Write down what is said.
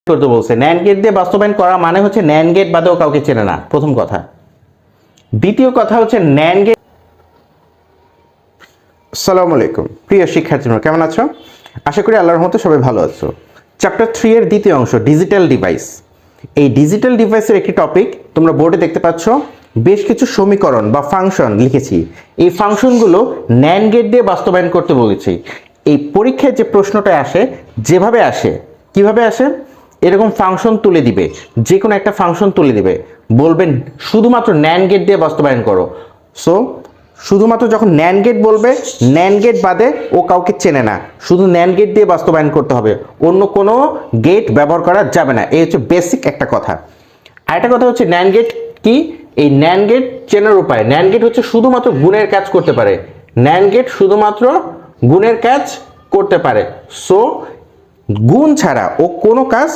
করতে বলছে। NAND gate দিয়ে বাস্তবায়ন করা মানে হচ্ছে ন্যান্ড গেট বাদেও কাউকে চেনে না, প্রথম কথা। দ্বিতীয় কথা হচ্ছে ন্যান্ড গেট। আসসালামু আলাইকুম প্রিয় শিক্ষার্থীরা, কেমন আছো? আশা করি আল্লাহর রহমতে সবাই ভালো আছো। চ্যাপ্টার 3 এর দ্বিতীয় অংশ ডিজিটাল ডিভাইস। এই ডিজিটাল ডিভাইসের একটি টপিক তোমরা বোর্ডে দেখতে পাচ্ছ, বেশ কিছু সমীকরণ বা ফাংশন লিখেছি। এই ফাংশনগুলো ন্যান্ড গেট দিয়ে বাস্তবায়ন করতে বলেছি। এই পরীক্ষায় যে প্রশ্নটা আসে, যেভাবে আসে, কিভাবে আসে, এরকম ফাংশন তুলে দিবে, যে কোনো একটা ফাংশন তুলে দিবে, বলবেন শুধুমাত্র ন্যান্ড গেট দিয়ে বাস্তবায়ন করো। সো শুধুমাত্র যখন ন্যান্ড গেট বলবে, ন্যান্ড গেট বাদে ও কাউকে চেনে না, শুধু ন্যান্ড গেট দিয়ে বাস্তবায়ন করতে হবে, অন্য কোনো গেট ব্যবহার করা যাবে না। এই হচ্ছে বেসিক একটা কথা। আরেকটা কথা হচ্ছে ন্যান্ড গেট কি, এই ন্যান্ড গেট চেনার উপায়। ন্যান্ড গেট হচ্ছে শুধুমাত্র গুণের কাজ করতে পারে। ন্যান্ড গেট শুধুমাত্র গুণের কাজ করতে পারে। সো গুণ ছাড়া ও কোনো কাজ